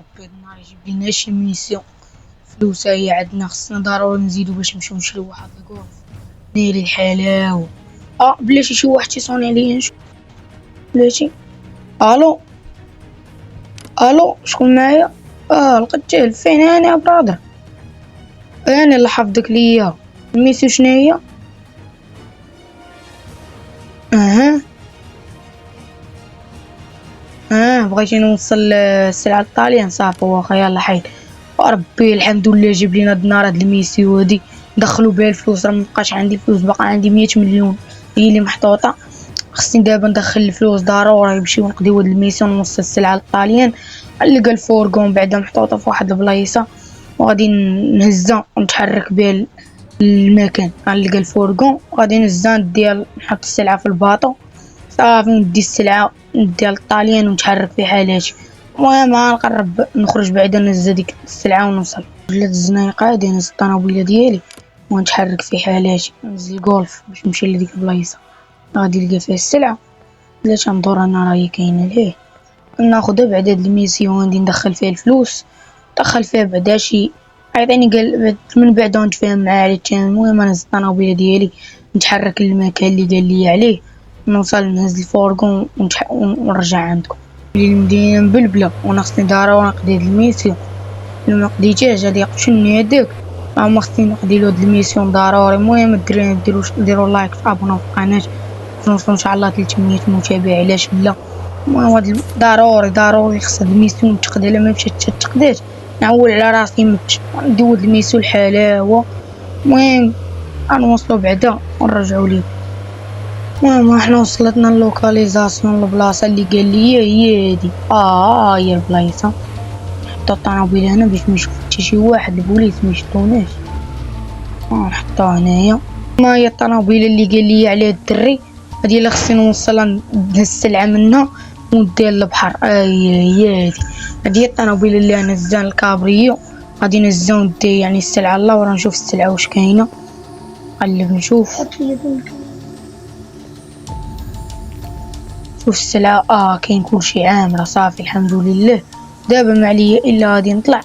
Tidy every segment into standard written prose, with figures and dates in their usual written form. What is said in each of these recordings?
ربي هاد النهار يجيب لينا شي ميسيون. فلوس هي عندنا، خصنا ضروري نزيدو باش نمشيو نشريو واحد الكولف. ناري الحلاوة. بلاتي شي واحد تيصوني عليا نشوف. بلاتي. الو الو، شكون معايا؟ القتال فين انا يا برادر؟ انا اللي حفظك ليا. الميسيو شناهي؟ اها بغيتي نوصل السلعة للطاليان، صافي واخا يلا حيد. ربي الحمد لله جيب لينا هاد النهار هاد الميسيو هادي ندخلو بها الفلوس، راه مبقاش عندي فلوس، باقا عندي 100 مليون هي اللي محطوطة. خصني دابا ندخل الفلوس ضروري نمشيو نقضيو هاد الميسيون، نوصل السلعة للطاليان. غنلقى الفورغون بعدا محطوطة في واحد البلايصة وغادي نهزها ونتحرك بها للمكان. غنلقى الفورغون وغادي نهزها نديها نحط السلعة في الباطو، صافي ندي السلعة نديها للطاليان ونتحرك في حالاتي. المهم غنقرب نخرج بعدا نهز هاديك السلعة ونوصل. ولات الزنايقة هادي نهز الطنوبيلة ديالي ونتحرك في حالاتي، نهز الكولف باش نمشي لديك البلايصة غادي نلقى فيها السلعة. بلاتي ندور انا راهي كاينة ليه، ناخدها بعدا هاد الميسيون هادي ندخل فيها الفلوس، ندخل فيها بعدا شي عيطيني قال من بعدا نتفاهم معاه على الثمن. المهم نهز الطنوبيلة ديالي نتحرك للمكان اللي قال لي عليه، نوصل نهز الفورغون ونرجع عندكم للمدينة مبلبلة. وانا خصني ضروري نقضي هاد الميسيون، الا مقضيتيهش غادي يقتلني هداك. اما خصني نقضيلو هاد الميسيون ضروري. المهم الدراري ديرو لايك وابوناو في القناة باش نوصلو ان شاء الله 300 متابع، علاش لا. المهم هاد ضروري خص هاد الميسيون تقضى، الا ما مشات تقضات نعول على راسي ندوز الميسيون الحلاوة. المهم غنوصلو بعدا ونرجعو ليه. المهم حنا وصلتنا اللوكاليزاسيون البلاصة اللي قال لي هي هادي. هي البلايصة. نحطو الطنوبيلة هنا باش ميشوف حتى شي واحد، البوليس ميشطوناش. نحطوها هنايا. هي الطنوبيلة اللي قال لي عليها الدري، هادي اللي خصني نوصلها نهز السلعة منها ونديها للبحر. هي هادي هي الطنوبيلة اللي نهزها الكابريو، غادي نهزها ونديها يعني السلعة لورا، نشوف السلعة واش كاينة. نقلب نشوف شوف السلعة. كاين كلشي عامرة، صافي الحمد لله. دابا ما عليا الا غادي نطلع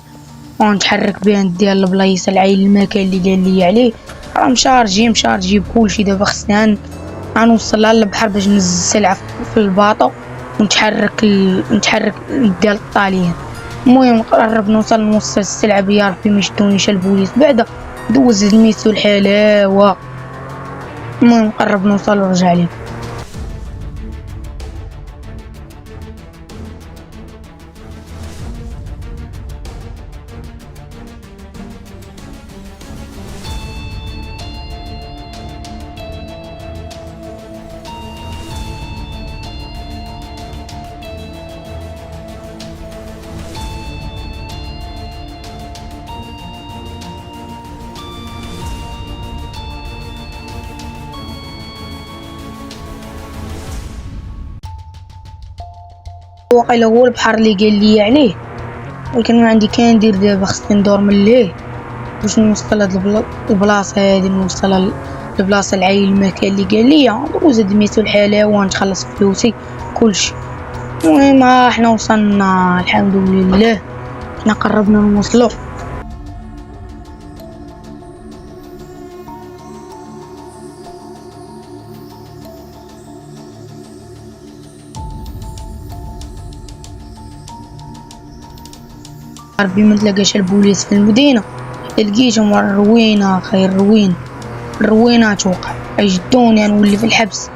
ونتحرك بها نديها للبلايصة العين المكان اللي قال لي عليه. راه مشارجي بكلشي. دابا خصني غنوصل للبحر باش نهز السلعة في الباطو ونتحرك نديها للطاليان. المهم نقرب نوصل السلعة بيا ربي ميشدونيش البوليس بعدا دوز الميسيو الحلاوة. المهم نقرب نوصل ونرجع ليه. واقيلا هو البحر اللي قال لي عليه، ولكن ما عندي كان ندير دابا. خصني ندور من ليه باش نوصل هاد البلاصة هادي، نوصل للبلاصة العين المكان اللي قال لي ندوز هاد الميسيو الحلاوة ونتخلص فلوسي كلشي. المهم حنا وصلنا الحمد لله، حنا قربنا نوصلو. ربي ما تلاقاش البوليس في المدينة، لقيتهم الروينة خير الروينة توقع يجدوني نولي في الحبس،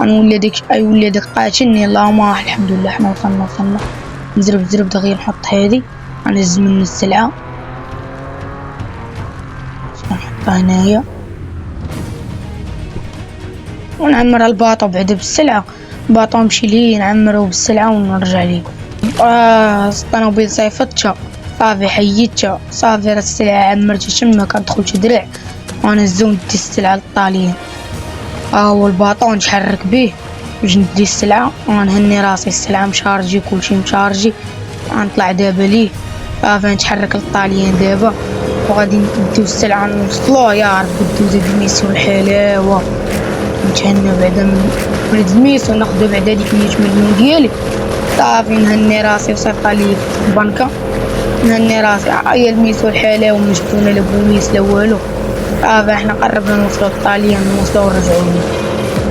نولي داك قاتلني. اللهم الحمد لله حنا وصلنا. نزرب دغيا نحط هادي، غنهز من السلعة نحطها هنايا ونعمر الباطو بعدا بالسلعة. الباطو نمشي ليه نعمرو بالسلعة ونرجع ليكم. الطنوبيل صيفطتها صافي، حيدتها صافي، راه السلعة عمرتها تما كندخلش درع ونهزو ندي السلعة للطاليان. هو الباطو نتحرك به باش ندي السلعة ونهني راسي. السلعة مشارجي كلشي مشارجي، غنطلع دابا ليه صافي نتحرك للطاليان دابا وغادي نديو السلعة نوصلوه. يا ربي دوز هاد الميسيون الحلاوة، نتهنى بعدا من هاد الميسيون، ناخدو بعدا ديك 100 مليون ديالي صافي نهني راسي وصيفطها لي في البنكة، نهني راسي هي الميس والحالة وما جبتونا لا بوليس لا والو. صافي حنا قربنا نوصلو للطاليان، نوصلو ونرجعو ليه.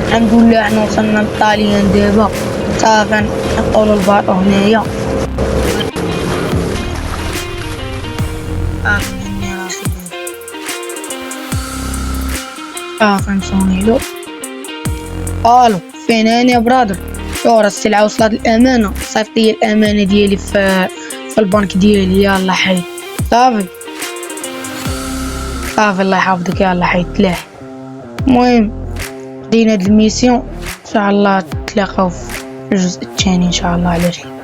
الحمد لله حنا وصلنا للطاليان دابا. صافي نحطولو الباطو هنايا. صافي نهني راسي دابا. صافي نصونيلو. الو فين هاني يا برادر؟ شو راه السلعة وصلت الأمانة، صيفط ليا الأمانة ديالي في البنك ديالي. يلا حيد. صافي صافي الله يحفظك. يلا حيد تلاح. المهم دينا هاد الميسيون ان شاء الله نتلاقاو في الجزء الثاني ان شاء الله على خير.